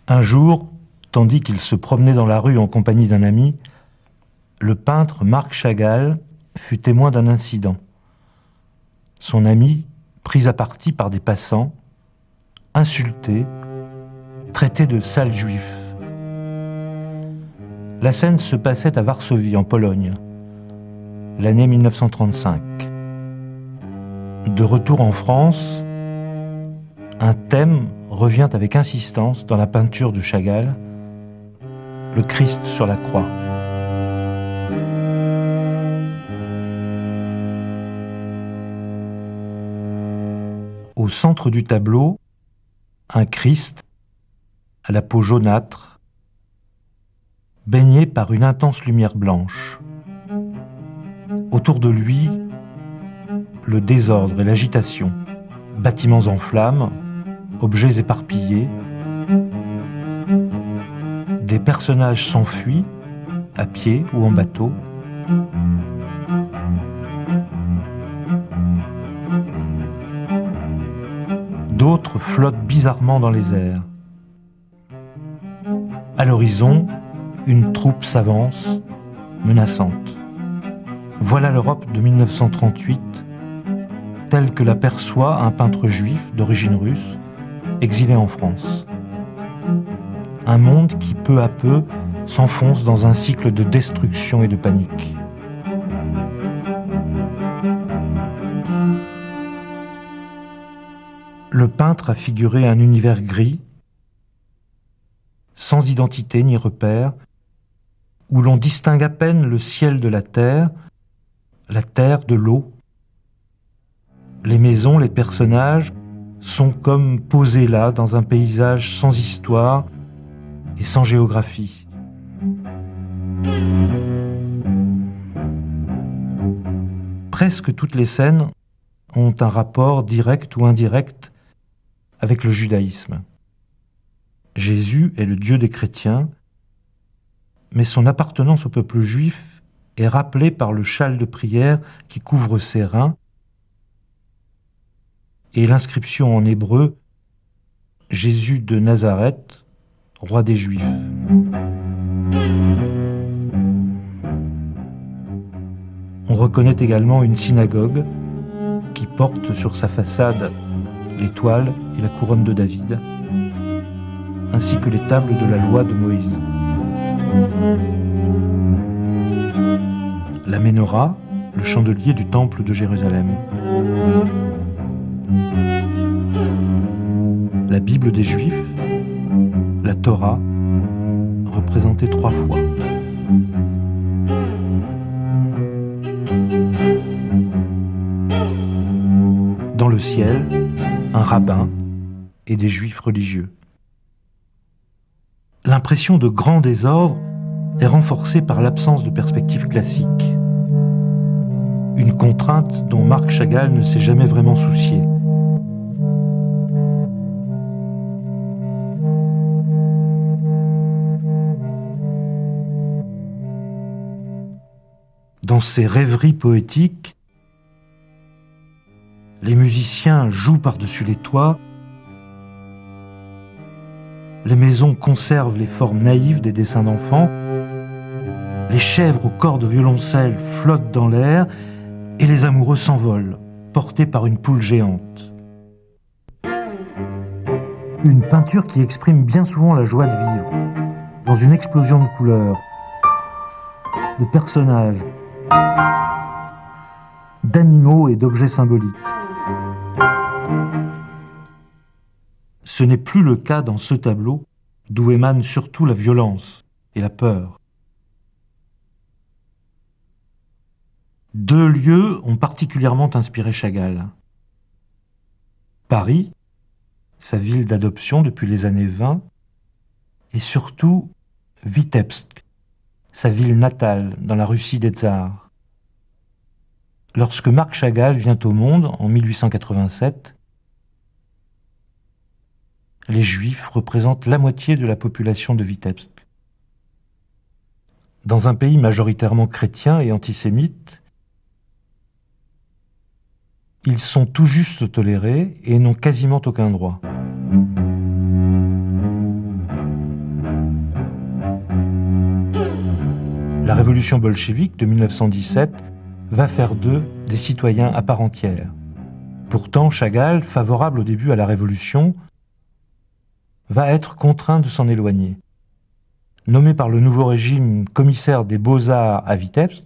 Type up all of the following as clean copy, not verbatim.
Un jour, tandis qu'il se promenait dans la rue en compagnie d'un ami, le peintre Marc Chagall fut témoin d'un incident. Son ami, pris à partie par des passants, insulté, traité de sale juif. La scène se passait à Varsovie, en Pologne, l'année 1935. De retour en France, un thème revient avec insistance dans la peinture de Chagall, le Christ sur la croix. Au centre du tableau, un Christ à la peau jaunâtre, baigné par une intense lumière blanche. Autour de lui, le désordre et l'agitation, bâtiments en flammes, objets éparpillés. Des personnages s'enfuient, à pied ou en bateau. D'autres flottent bizarrement dans les airs. À l'horizon, une troupe s'avance, menaçante. Voilà l'Europe de 1938, telle que l'aperçoit un peintre juif d'origine russe, exilé en France. Un monde qui, peu à peu, s'enfonce dans un cycle de destruction et de panique. Le peintre a figuré un univers gris, sans identité ni repère, où l'on distingue à peine le ciel de la terre de l'eau. Les maisons, les personnages sont comme posés là dans un paysage sans histoire et sans géographie. Presque toutes les scènes ont un rapport direct ou indirect avec le judaïsme. Jésus est le Dieu des chrétiens, mais son appartenance au peuple juif est rappelée par le châle de prière qui couvre ses reins et l'inscription en hébreu « Jésus de Nazareth, roi des Juifs ». On reconnaît également une synagogue qui porte sur sa façade l'étoile et la couronne de David, ainsi que les tables de la loi de Moïse. La Ménorah, le chandelier du temple de Jérusalem. La Bible des Juifs, la Torah, représentée 3 fois. Dans le ciel, un rabbin et des juifs religieux. L'impression de grand désordre est renforcée par l'absence de perspective classique. Une contrainte dont Marc Chagall ne s'est jamais vraiment soucié. Dans ces rêveries poétiques, les musiciens jouent par-dessus les toits, les maisons conservent les formes naïves des dessins d'enfants, les chèvres au corps de violoncelle flottent dans l'air et les amoureux s'envolent, portés par une poule géante. Une peinture qui exprime bien souvent la joie de vivre, dans une explosion de couleurs, de personnages, d'animaux et d'objets symboliques. Ce n'est plus le cas dans ce tableau, d'où émane surtout la violence et la peur. 2 lieux ont particulièrement inspiré Chagall. Paris, sa ville d'adoption depuis les années 20, et surtout Vitebsk, sa ville natale dans la Russie des tsars. Lorsque Marc Chagall vient au monde en 1887, les Juifs représentent la moitié de la population de Vitebsk. Dans un pays majoritairement chrétien et antisémite, ils sont tout juste tolérés et n'ont quasiment aucun droit. La révolution bolchevique de 1917 va faire d'eux des citoyens à part entière. Pourtant, Chagall, favorable au début à la révolution, va être contraint de s'en éloigner. Nommé par le nouveau régime commissaire des beaux-arts à Vitebsk,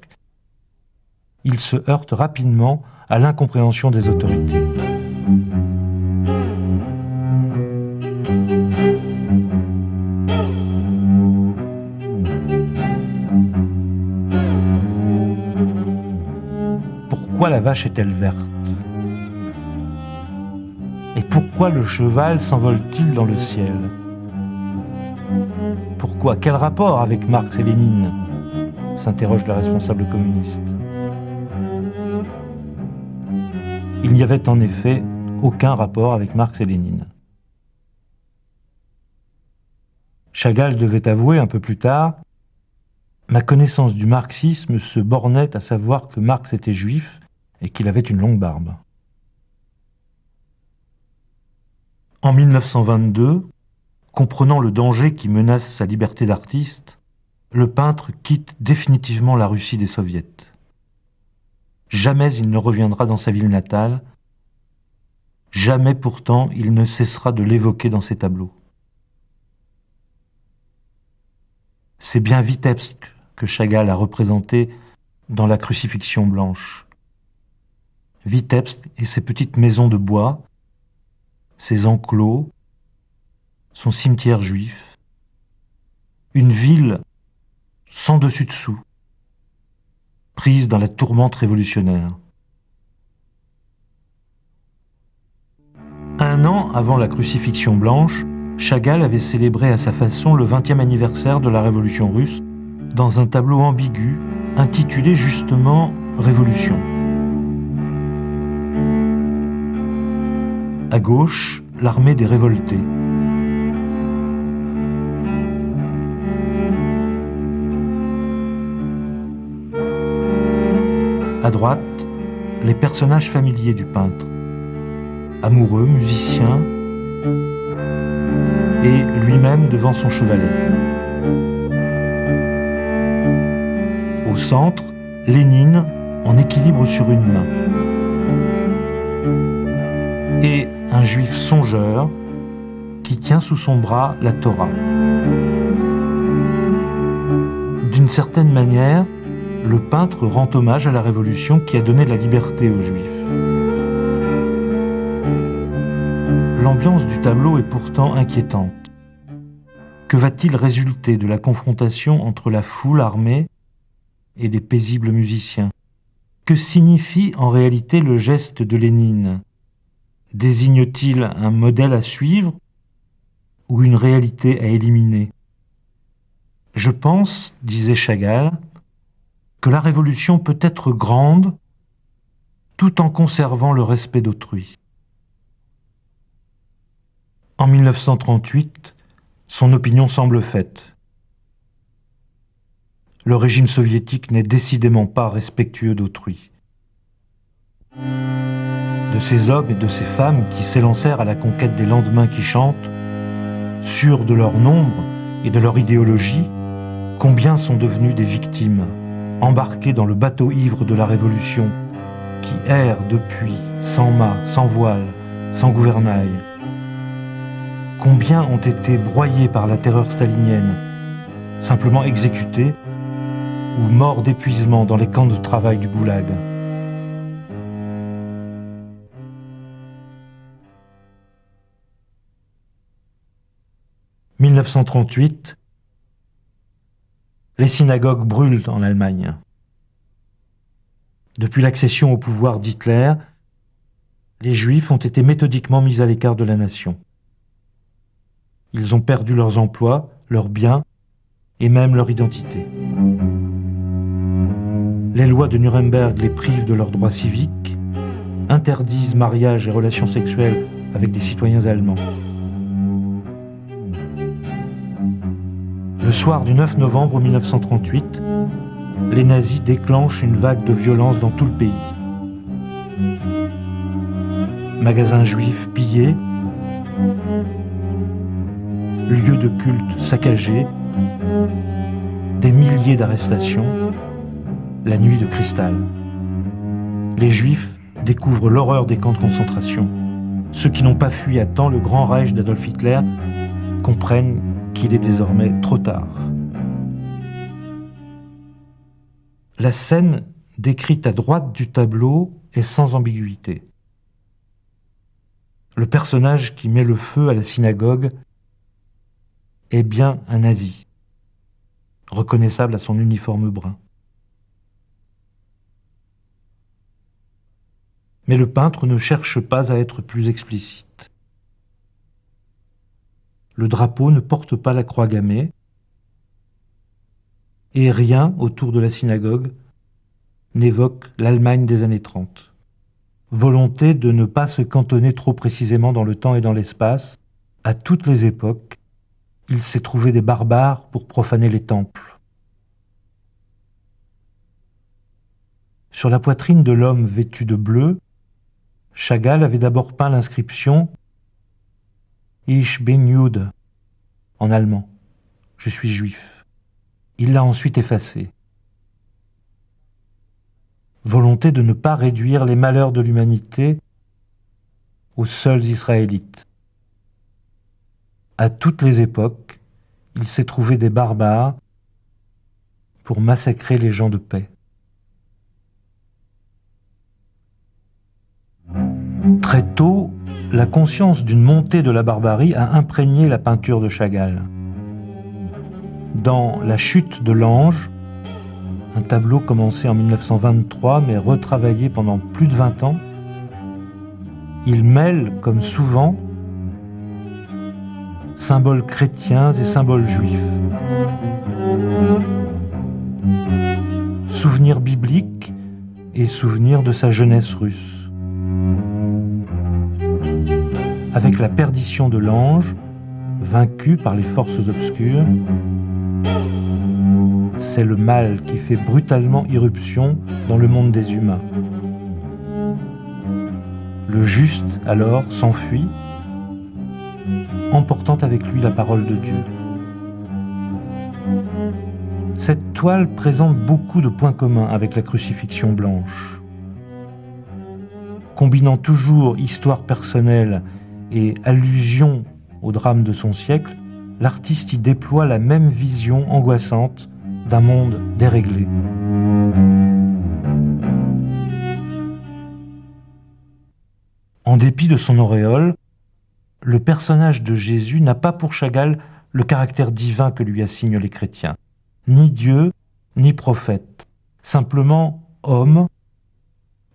il se heurte rapidement à l'incompréhension des autorités. Pourquoi la vache est-elle verte ? Et pourquoi le cheval s'envole-t-il dans le ciel ? Pourquoi ? Quel rapport avec Marx et Lénine ? S'interroge la responsable communiste. Il n'y avait en effet aucun rapport avec Marx et Lénine. Chagall devait avouer un peu plus tard : ma connaissance du marxisme se bornait à savoir que Marx était juif et qu'il avait une longue barbe. En 1922, comprenant le danger qui menace sa liberté d'artiste, le peintre quitte définitivement la Russie des soviets. Jamais il ne reviendra dans sa ville natale, jamais pourtant il ne cessera de l'évoquer dans ses tableaux. C'est bien Vitebsk que Chagall a représenté dans La Crucifixion blanche. Vitebsk et ses petites maisons de bois, ses enclos, son cimetière juif, une ville sans dessus-dessous, prise dans la tourmente révolutionnaire. Un an avant la Crucifixion blanche, Chagall avait célébré à sa façon le 20e anniversaire de la Révolution russe dans un tableau ambigu intitulé justement « Révolution ». À gauche, l'armée des révoltés. À droite, les personnages familiers du peintre. Amoureux, musicien, et lui-même devant son chevalet. Au centre, Lénine en équilibre sur une main. Et un juif songeur qui tient sous son bras la Torah. D'une certaine manière, le peintre rend hommage à la révolution qui a donné la liberté aux Juifs. L'ambiance du tableau est pourtant inquiétante. Que va-t-il résulter de la confrontation entre la foule armée et les paisibles musiciens ? Que signifie en réalité le geste de Lénine ? Désigne-t-il un modèle à suivre ou une réalité à éliminer ? Je pense, disait Chagall, que la révolution peut être grande tout en conservant le respect d'autrui. En 1938, son opinion semble faite. Le régime soviétique n'est décidément pas respectueux d'autrui. De ces hommes et de ces femmes qui s'élancèrent à la conquête des lendemains qui chantent, sûrs de leur nombre et de leur idéologie, combien sont devenus des victimes, embarqués dans le bateau ivre de la Révolution, qui erre depuis, sans mât, sans voile, sans gouvernail. Combien ont été broyés par la terreur stalinienne, simplement exécutés ou morts d'épuisement dans les camps de travail du goulag. « 1938, les synagogues brûlent en Allemagne. Depuis l'accession au pouvoir d'Hitler, les Juifs ont été méthodiquement mis à l'écart de la nation. Ils ont perdu leurs emplois, leurs biens et même leur identité. Les lois de Nuremberg les privent de leurs droits civiques, interdisent mariage et relations sexuelles avec des citoyens allemands. Le soir du 9 novembre 1938, les nazis déclenchent une vague de violence dans tout le pays. Magasins juifs pillés, lieux de culte saccagés, des milliers d'arrestations, la nuit de cristal. Les Juifs découvrent l'horreur des camps de concentration. Ceux qui n'ont pas fui à temps le grand Reich d'Adolf Hitler comprennent qu'il est désormais trop tard. La scène décrite à droite du tableau est sans ambiguïté. Le personnage qui met le feu à la synagogue est bien un nazi, reconnaissable à son uniforme brun. Mais le peintre ne cherche pas à être plus explicite. Le drapeau ne porte pas la croix gammée et rien autour de la synagogue n'évoque l'Allemagne des années 30. Volonté de ne pas se cantonner trop précisément dans le temps et dans l'espace. À toutes les époques, il s'est trouvé des barbares pour profaner les temples. Sur la poitrine de l'homme vêtu de bleu, Chagall avait d'abord peint l'inscription « Ich bin Jude » en allemand, « Je suis juif ». Il l'a ensuite effacée. Volonté de ne pas réduire les malheurs de l'humanité aux seuls Israélites. À toutes les époques, il s'est trouvé des barbares pour massacrer les gens de paix. Très tôt, la conscience d'une montée de la barbarie a imprégné la peinture de Chagall. Dans La chute de l'ange, un tableau commencé en 1923 mais retravaillé pendant plus de 20 ans, il mêle, comme souvent, symboles chrétiens et symboles juifs. Souvenirs bibliques et souvenirs de sa jeunesse russe. Avec la perdition de l'ange, vaincu par les forces obscures, c'est le mal qui fait brutalement irruption dans le monde des humains. Le juste, alors, s'enfuit, emportant avec lui la parole de Dieu. Cette toile présente beaucoup de points communs avec la crucifixion blanche. Combinant toujours histoire personnelle et allusion au drame de son siècle, l'artiste y déploie la même vision angoissante d'un monde déréglé. En dépit de son auréole, le personnage de Jésus n'a pas pour Chagall le caractère divin que lui assignent les chrétiens. Ni Dieu, ni prophète. Simplement homme,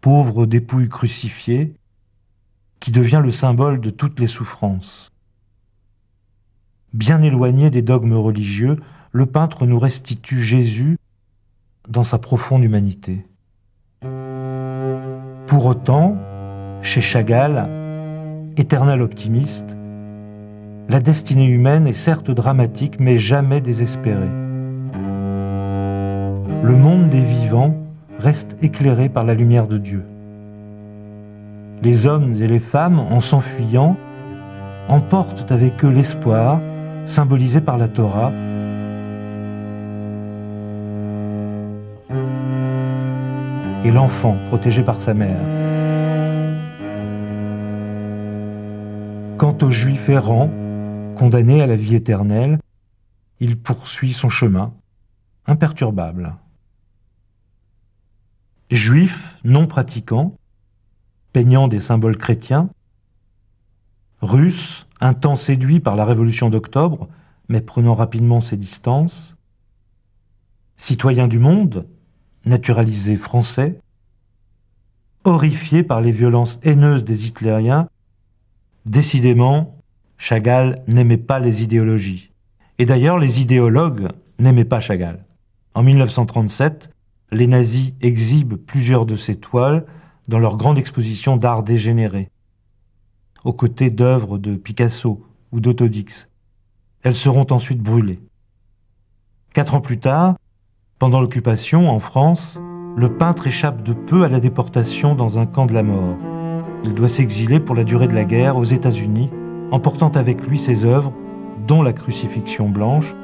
pauvre dépouille crucifiée, qui devient le symbole de toutes les souffrances. Bien éloigné des dogmes religieux, le peintre nous restitue Jésus dans sa profonde humanité. Pour autant, chez Chagall, éternel optimiste, la destinée humaine est certes dramatique, mais jamais désespérée. Le monde des vivants reste éclairé par la lumière de Dieu. Les hommes et les femmes, en s'enfuyant, emportent avec eux l'espoir, symbolisé par la Torah, et l'enfant protégé par sa mère. Quant au juif errant, condamné à la vie éternelle, il poursuit son chemin, imperturbable. Juif non pratiquant, peignant des symboles chrétiens, russe, un temps séduit par la Révolution d'Octobre, mais prenant rapidement ses distances, citoyen du monde, naturalisé français, horrifié par les violences haineuses des hitlériens, décidément, Chagall n'aimait pas les idéologies. Et d'ailleurs, les idéologues n'aimaient pas Chagall. En 1937, les nazis exhibent plusieurs de ses toiles dans leur grande exposition d'art dégénéré, aux côtés d'œuvres de Picasso ou d'Autodix. Elles seront ensuite brûlées. 4 ans plus tard, pendant l'occupation en France, le peintre échappe de peu à la déportation dans un camp de la mort. Il doit s'exiler pour la durée de la guerre aux États-Unis, emportant avec lui ses œuvres, dont la crucifixion blanche,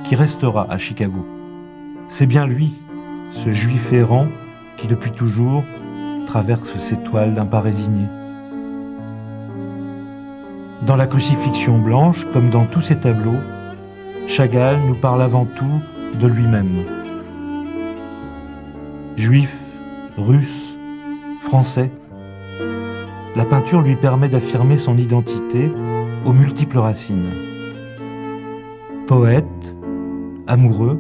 qui restera à Chicago. C'est bien lui, ce juif errant, qui depuis toujours traverse ces toiles d'un pas résigné. Dans la crucifixion blanche, comme dans tous ses tableaux, Chagall nous parle avant tout de lui-même. Juif, russe, français, la peinture lui permet d'affirmer son identité aux multiples racines. Poète, amoureux,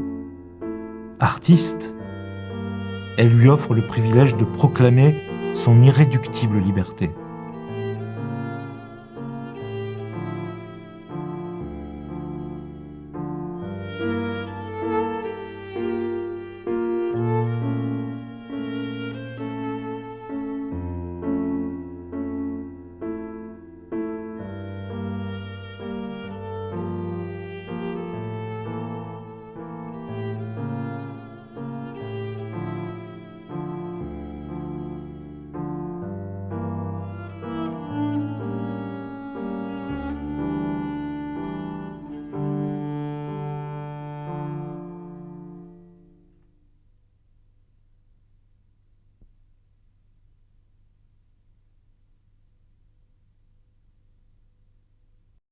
artiste, elle lui offre le privilège de proclamer son irréductible liberté.